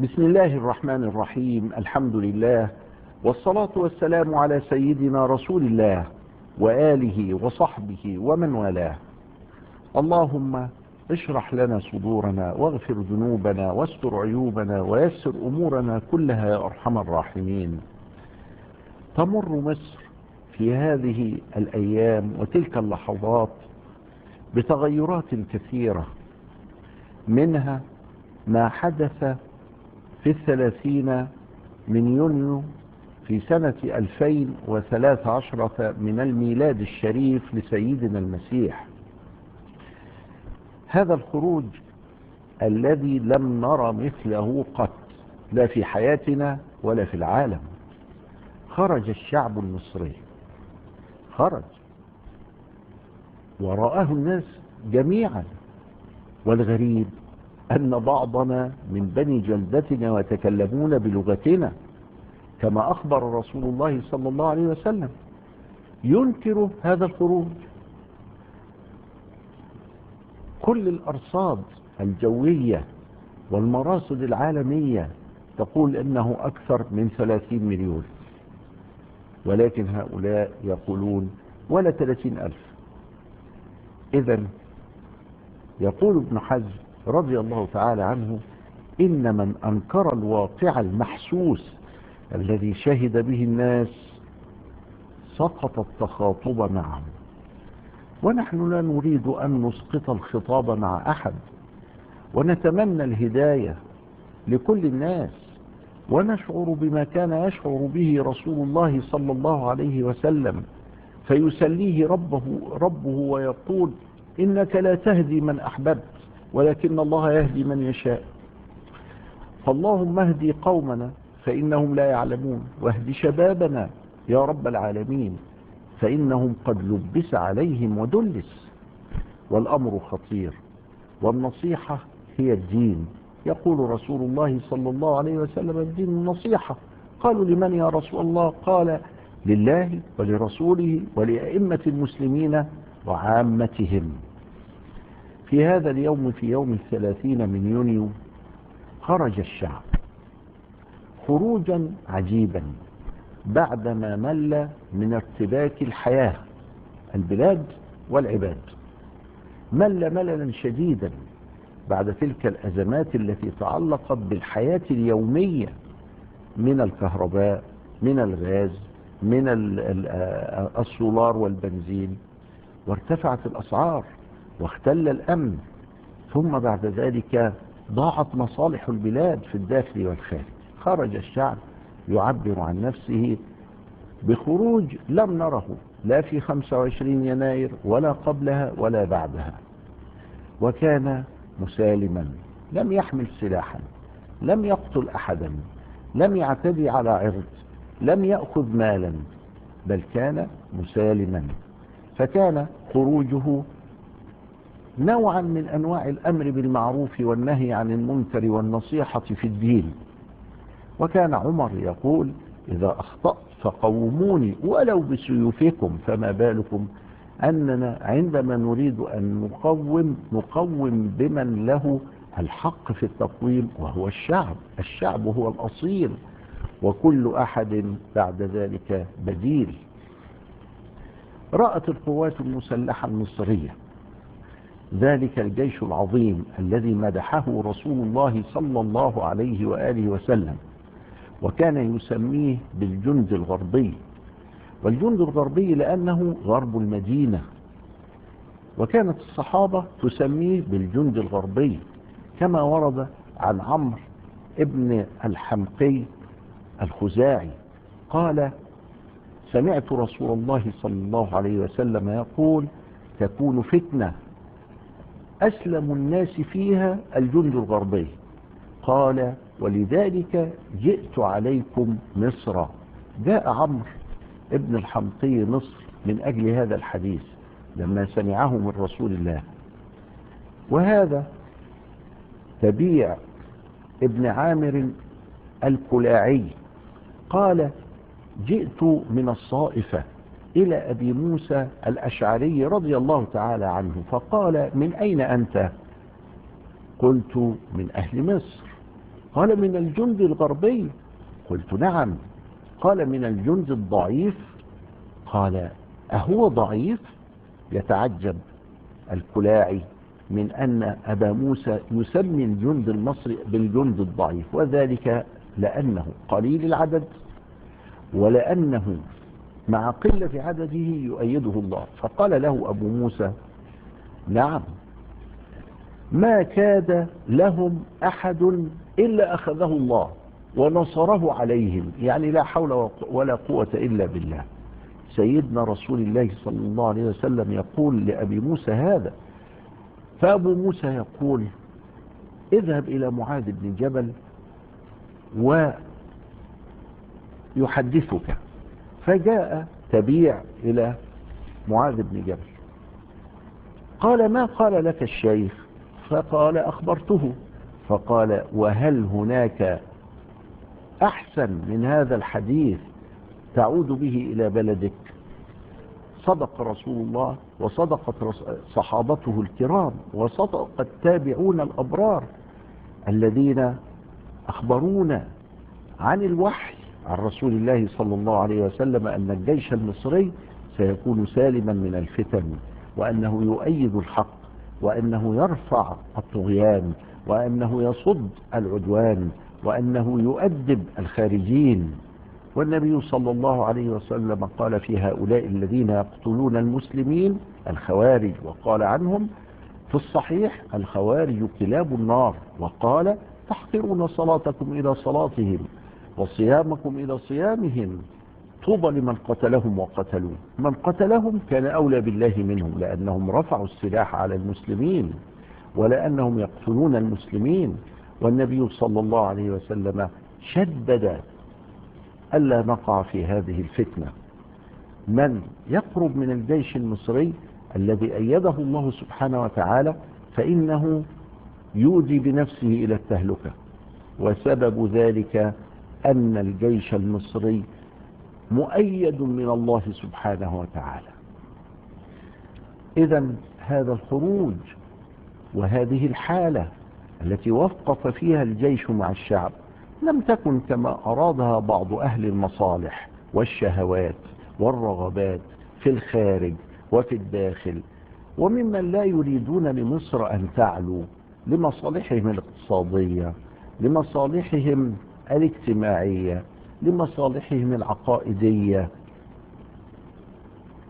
بسم الله الرحمن الرحيم. الحمد لله والصلاة والسلام على سيدنا رسول الله وآله وصحبه ومن والاه. اللهم اشرح لنا صدورنا واغفر ذنوبنا واستر عيوبنا ويسر أمورنا كلها يا أرحم الراحمين. تمر مصر في هذه الأيام وتلك اللحظات بتغيرات كثيرة، منها ما حدث في 30 من يونيو في سنة 2013 من الميلاد الشريف لسيدنا المسيح. هذا الخروج الذي لم نرى مثله قط، لا في حياتنا ولا في العالم. خرج الشعب المصري، خرج ورآه الناس جميعا، والغريب أن بعضنا من بني جلدتنا ويتكلمون بلغتنا، كما أخبر رسول الله صلى الله عليه وسلم، ينكر هذا الخروج. كل الأرصاد الجوية والمراصد العالمية تقول إنه أكثر من 30 مليون، ولكن هؤلاء يقولون ولا 30,000. إذن يقول ابن حزم رضي الله تعالى عنه: إن من أنكر الواقع المحسوس الذي شهد به الناس سقط التخاطب معهم. ونحن لا نريد أن نسقط الخطاب مع أحد، ونتمنى الهداية لكل الناس، ونشعر بما كان يشعر به رسول الله صلى الله عليه وسلم، فيسليه ربه ويقول: إنك لا تهدي من أحببت ولكن الله يهدي من يشاء. فاللهم اهدي قومنا فإنهم لا يعلمون، واهدي شبابنا يا رب العالمين فإنهم قد لبس عليهم ودلس. والأمر خطير، والنصيحة هي الدين. يقول رسول الله صلى الله عليه وسلم: الدين النصيحة. قالوا: لمن يا رسول الله؟ قال: لله ولرسوله ولأئمة المسلمين وعامتهم. في هذا اليوم، في يوم 30 من يونيو، خرج الشعب خروجا عجيبا بعدما مل من ارتباك الحياة، البلاد والعباد. مل مللا شديدا بعد تلك الأزمات التي تعلقت بالحياة اليومية، من الكهرباء، من الغاز، من السولار والبنزين، وارتفعت الأسعار واختل الأمن، ثم بعد ذلك ضاعت مصالح البلاد في الداخل والخارج. خرج الشعب يعبر عن نفسه بخروج لم نره لا في 25 يناير ولا قبلها ولا بعدها، وكان مسالما، لم يحمل سلاحا، لم يقتل أحدا، لم يعتدي على عرض، لم يأخذ مالا، بل كان مسالما. فكان خروجه نوعا من أنواع الأمر بالمعروف والنهي عن المنكر والنصيحة في الدين. وكان عمر يقول: إذا أخطأت فقوموني ولو بسيوفكم، فما بالكم أننا عندما نريد أن نقوم بمن له الحق في التقويم، وهو الشعب. الشعب هو الأصيل، وكل أحد بعد ذلك بديل. رأت القوات المسلحة المصرية ذلك الجيش العظيم الذي مدحه رسول الله صلى الله عليه وآله وسلم، وكان يسميه بالجند الغربي. والجند الغربي لأنه غرب المدينة، وكانت الصحابة تسميه بالجند الغربي، كما ورد عن عمرو ابن الحمقي الخزاعي قال: سمعت رسول الله صلى الله عليه وسلم يقول: تكون فتنة أسلم الناس فيها الجند الغربي. قال: ولذلك جئت عليكم مصر. جاء عمرو ابن الحمقي مصر من أجل هذا الحديث لما سمعه من رسول الله. وهذا تبيع ابن عامر الكلاعي قال: جئت من الصائفة إلى أبي موسى الأشعري رضي الله تعالى عنه، فقال: من أين أنت؟ قلت: من أهل مصر. قال من الجند الغربي. قلت نعم. قال من الجند الضعيف. قال أهو ضعيف؟ يتعجب الكلاعي من أن أبا موسى يسمي الجند المصري بالجند الضعيف، وذلك لأنه قليل العدد، ولأنه مع قلة عدده يؤيده الله. فقال له أبو موسى نعم، ما كاد لهم أحد إلا أخذه الله ونصره عليهم، يعني لا حول ولا قوة إلا بالله. سيدنا رسول الله صلى الله عليه وسلم يقول لأبي موسى هذا، فأبو موسى يقول اذهب إلى معاذ بن جبل ويحدثك. فجاء تبيع إلى معاذ بن جبل، قال ما قال لك الشيخ؟ فقال أخبرته. فقال وهل هناك أحسن من هذا الحديث تعود به إلى بلدك؟ صدق رسول الله، وصدقت صحابته الكرام، وصدق التابعون الأبرار الذين أخبرونا عن الوحي عن رسول الله صلى الله عليه وسلم أن الجيش المصري سيكون سالما من الفتن، وأنه يؤيد الحق، وأنه يرفع الطغيان، وأنه يصد العدوان، وأنه يؤدب الخارجين. والنبي صلى الله عليه وسلم قال في هؤلاء الذين يقتلون المسلمين الخوارج، وقال عنهم في الصحيح الخوارج كلاب النار، وقال تحقرون صلاتكم إلى صلاتهم وصيامكم إلى صيامهم، طوبى لمن قتلهم وقتلوا. من قتلهم كان أولى بالله منهم، لأنهم رفعوا السلاح على المسلمين ولأنهم يقتلون المسلمين. والنبي صلى الله عليه وسلم شدد ألا نقع في هذه الفتنة. من يقرب من الجيش المصري الذي أيده الله سبحانه وتعالى فإنه يودي بنفسه إلى التهلكة، وسبب ذلك أن الجيش المصري مؤيد من الله سبحانه وتعالى. إذن هذا الخروج وهذه الحالة التي وقف فيها الجيش مع الشعب لم تكن كما أرادها بعض أهل المصالح والشهوات والرغبات في الخارج وفي الداخل، وممن لا يريدون لمصر أن تعلو لمصالحهم الاقتصادية، لمصالحهم الاجتماعية، لمصالحهم العقائدية.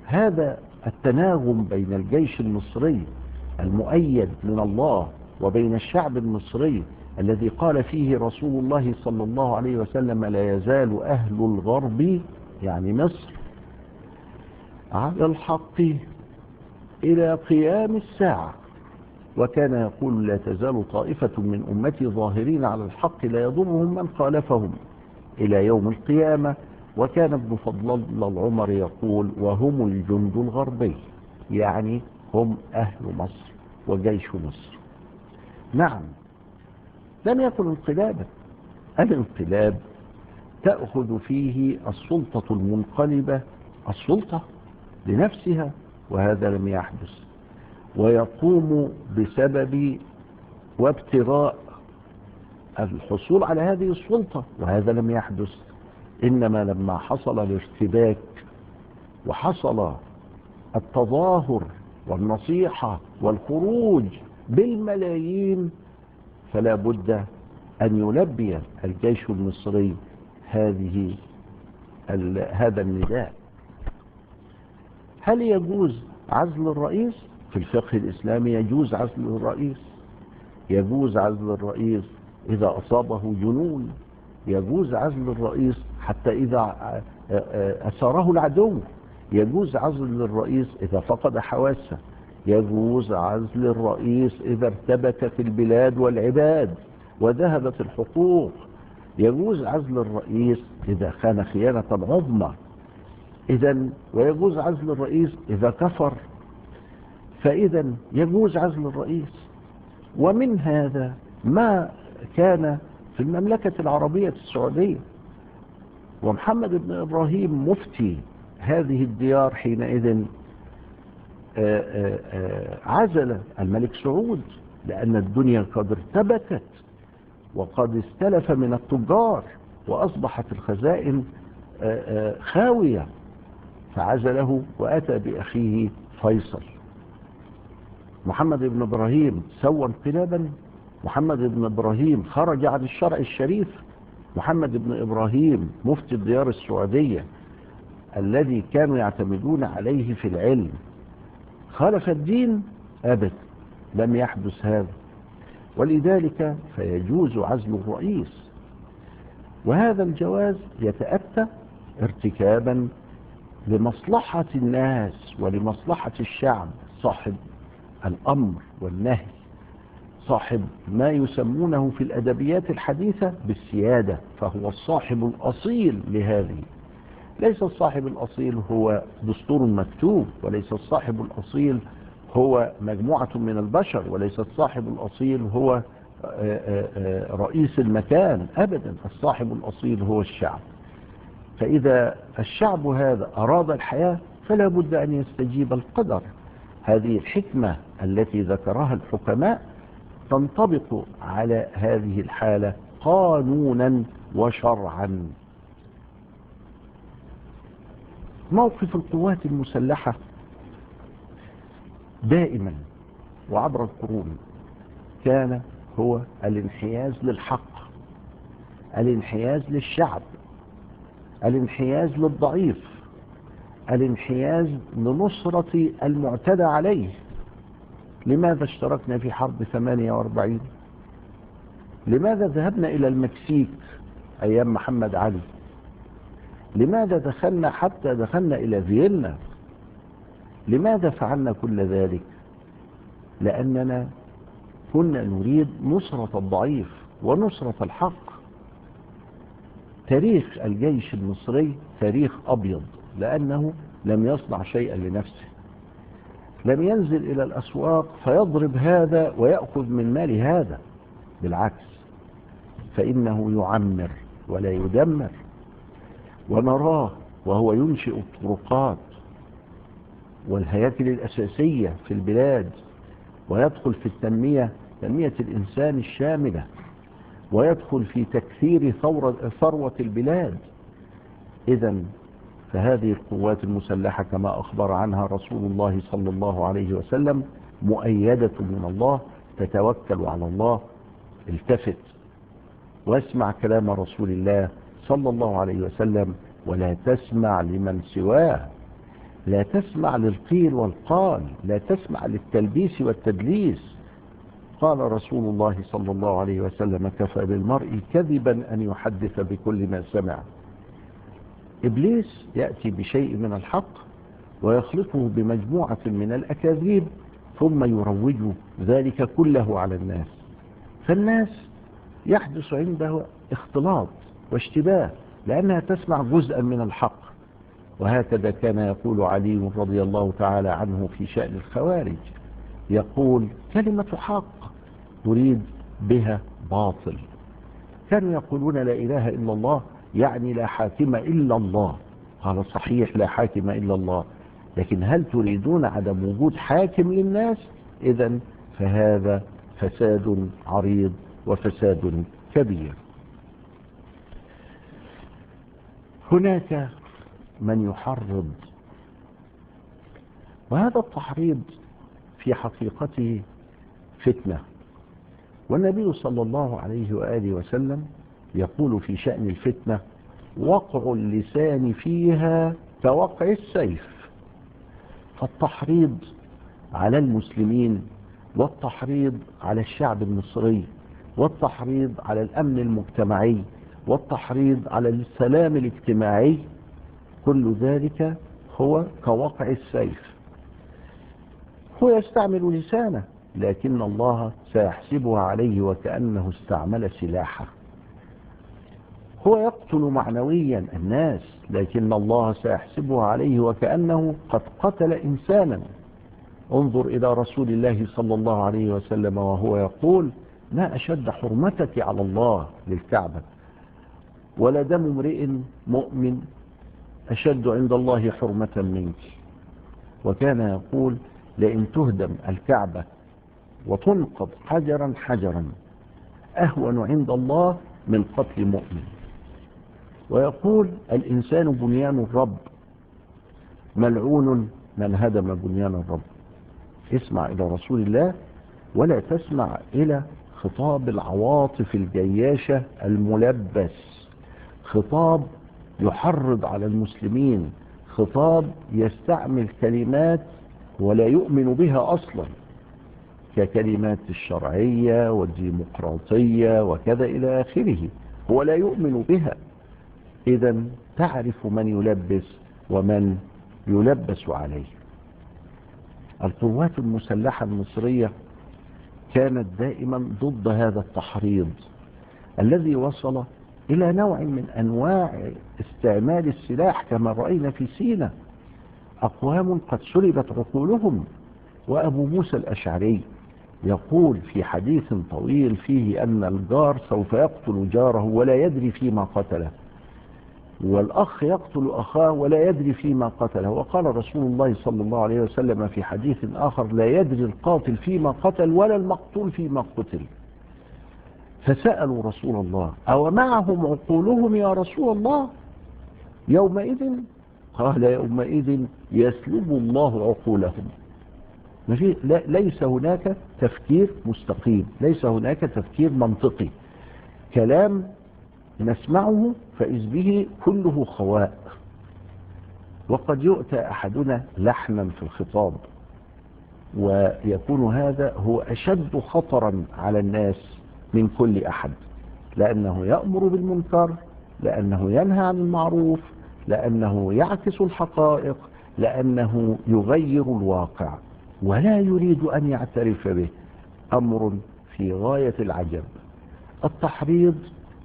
هذا التناغم بين الجيش المصري المؤيد من الله وبين الشعب المصري الذي قال فيه رسول الله صلى الله عليه وسلم لا يزال أهل الغرب يعني مصر على الحق إلى قيام الساعة، وكان يقول لا تزال طائفة من أمتي ظاهرين على الحق لا يضرهم من خالفهم إلى يوم القيامة. وكان ابن فضل العمر يقول وهم الجند الغربي، يعني هم أهل مصر وجيش مصر. نعم، لم يكن انقلابا. الانقلاب تأخذ فيه السلطة المنقلبة السلطة لنفسها، وهذا لم يحدث، ويقوم بسبب وابتغاء الحصول على هذه السلطة، وهذا لم يحدث. إنما لما حصل الارتباك وحصل التظاهر والنصيحة والخروج بالملايين فلا بد أن يلبي الجيش المصري هذا النداء. هل يجوز عزل الرئيس؟ في الفقه الإسلامي يجوز عزل الرئيس. يجوز عزل الرئيس إذا أصابه جنون، يجوز عزل الرئيس حتى إذا أساره العدو، يجوز عزل الرئيس إذا فقد حواسه، يجوز عزل الرئيس إذا ارتبكت البلاد والعباد وذهبت الحقوق، يجوز عزل الرئيس إذا خان خيانة عظمى، ويجوز عزل الرئيس إذا كفر. فإذا يجوز عزل الرئيس. ومن هذا ما كان في المملكة العربية السعودية، ومحمد بن إبراهيم مفتي هذه الديار حينئذ عزل الملك سعود، لأن الدنيا قد ارتبكت وقد استلف من التجار، وأصبحت الخزائن خاوية، فعزله وأتى بأخيه فيصل. محمد بن إبراهيم سوى انقلابا، محمد بن إبراهيم خرج عن الشرع الشريف، محمد بن إبراهيم مفتي الديار السعودية الذي كانوا يعتمدون عليه في العلم خالف الدين؟ أبدا، لم يحدث هذا. ولذلك فيجوز عزل الرئيس، وهذا الجواز يتأتى ارتكابا لمصلحة الناس ولمصلحة الشعب، صاحب الأمر والنهي، صاحب ما يسمونه في الأدبيات الحديثة بالسيادة، فهو الصاحب الأصيل لهذه. ليس الصاحب الأصيل هو دستور مكتوب، وليس الصاحب الأصيل هو مجموعة من البشر، وليس الصاحب الأصيل هو رئيس المكان، أبدا. الصاحب الأصيل هو الشعب. فإذا الشعب هذا أراد الحياة فلا بد أن يستجيب القدر. هذه الحكمة التي ذكرها الحكماء تنطبق على هذه الحالة قانونا وشرعا. موقف القوات المسلحة دائما وعبر القرون كان هو الانحياز للحق، الانحياز للشعب، الانحياز للضعيف، الانحياز لنصرة المعتدى عليه. لماذا اشتركنا في حرب 48؟ لماذا ذهبنا إلى المكسيك أيام محمد علي؟ لماذا دخلنا إلى فيينا؟ لماذا فعلنا كل ذلك؟ لأننا كنا نريد نصرة الضعيف ونصرة الحق. تاريخ الجيش المصري تاريخ أبيض، لأنه لم يصنع شيئا لنفسه، لم ينزل إلى الأسواق فيضرب هذا ويأخذ من مال هذا، بالعكس، فإنه يعمر ولا يدمر. ونراه وهو ينشئ الطرقات والهياكل الأساسية في البلاد، ويدخل في تنمية الإنسان الشاملة، ويدخل في تكثير ثروة البلاد. إذن فهذه القوات المسلحة كما أخبر عنها رسول الله صلى الله عليه وسلم مؤيدة من الله، تتوكل على الله. التفت واسمع كلام رسول الله صلى الله عليه وسلم، ولا تسمع لمن سواه، لا تسمع للقيل والقال، لا تسمع للتلبيس والتدليس. قال رسول الله صلى الله عليه وسلم: كفى بالمرء كذبا أن يحدث بكل ما سمع. إبليس يأتي بشيء من الحق ويخلطه بمجموعة من الأكاذيب، ثم يروج ذلك كله على الناس، فالناس يحدث عنده اختلاط واشتباه، لأنها تسمع جزءا من الحق. وهكذا كان يقول علي رضي الله تعالى عنه في شأن الخوارج، يقول: كلمة حق تريد بها باطل. كانوا يقولون لا إله إلا الله، يعني لا حاكم إلا الله. قال: صحيح، لا حاكم إلا الله، لكن هل تريدون عدم وجود حاكم للناس؟ إذن فهذا فساد عريض وفساد كبير. هناك من يحرض، وهذا التحريض في حقيقته فتنة. والنبي صلى الله عليه وآله وسلم يقول في شأن الفتنة: وقع اللسان فيها كوقع السيف. فالتحريض على المسلمين، والتحريض على الشعب المصري، والتحريض على الأمن المجتمعي، والتحريض على السلام الاجتماعي، كل ذلك هو كوقع السيف. هو يستعمل لسانه، لكن الله سيحسبها عليه وكأنه استعمل سلاحه. هو يقتل معنويا الناس، لكن الله سيحسبها عليه وكأنه قد قتل إنسانا. انظر إلى رسول الله صلى الله عليه وسلم وهو يقول: ما أشد حرمتك على الله للكعبة، ولا دم امرئ مؤمن أشد عند الله حرمة منك. وكان يقول: لئن تهدم الكعبة وتنقض حجرا حجرا أهون عند الله من قتل مؤمن. ويقول الإنسان بنيان الرب، ملعون من هدم بنيان الرب. اسمع إلى رسول الله ولا تسمع إلى خطاب العواطف الجياشة الملبس، خطاب يحرض على المسلمين، خطاب يستعمل كلمات ولا يؤمن بها أصلا ككلمات الشرعية والديمقراطية وكذا إلى آخره، هو لا يؤمن بها. إذن تعرف من يلبس ومن يلبس عليه. القوات المسلحة المصرية كانت دائما ضد هذا التحريض الذي وصل إلى نوع من أنواع استعمال السلاح كما رأينا في سيناء. أقوام قد سلبت عقولهم. وأبو موسى الأشعري يقول في حديث طويل فيه أن الجار سوف يقتل جاره ولا يدري فيما قتله، والأخ يقتل أخاه ولا يدري فيما قتله. وقال رسول الله صلى الله عليه وسلم في حديث آخر: لا يدري القاتل فيما قتل ولا المقتول فيما قتل. فسألوا رسول الله: أو معهم عقولهم يا رسول الله يومئذ؟ قال: يومئذ يسلب الله عقولهم. ليس هناك تفكير مستقيم، ليس هناك تفكير منطقي، كلام نسمعه فإذ به كله خواء. وقد يؤتى أحدنا لحنا في الخطاب، ويكون هذا هو أشد خطرا على الناس من كل أحد، لأنه يأمر بالمنكر، لأنه ينهى عن المعروف، لأنه يعكس الحقائق، لأنه يغير الواقع ولا يريد أن يعترف به. أمر في غاية العجب. التحريض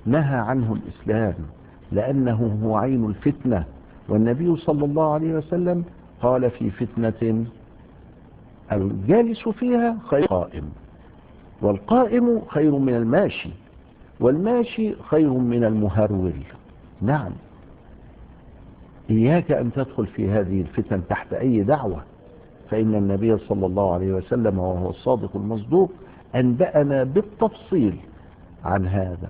نهى عنه الإسلام لأنه هو عين الفتنة، والنبي صلى الله عليه وسلم قال في فتنة الجالس فيها خير قائم، والقائم خير من الماشي، والماشي خير من المهرول. نعم، إياك أن تدخل في هذه الفتن تحت أي دعوة، فإن النبي صلى الله عليه وسلم وهو الصادق المصدوق أنبأنا بالتفصيل عن هذا.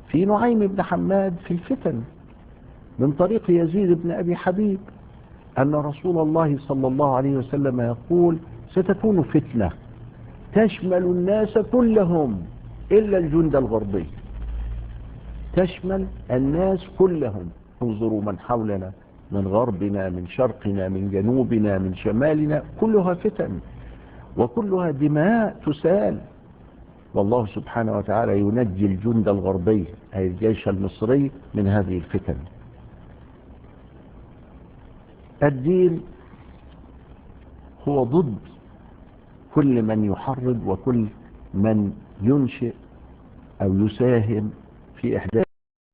في نعيم بن حماد في الفتن من طريق يزيد بن أبي حبيب أن رسول الله صلى الله عليه وسلم يقول: ستكون فتنة تشمل الناس كلهم إلا الجند الغربي. تشمل الناس كلهم. انظروا من حولنا، من غربنا، من شرقنا، من جنوبنا، من شمالنا، كلها فتن وكلها دماء تسال. والله سبحانه وتعالى ينجي الجند الغربي أي الجيش المصري من هذه الفتن. الدين هو ضد كل من يحرض وكل من ينشئ أو يساهم في إحداث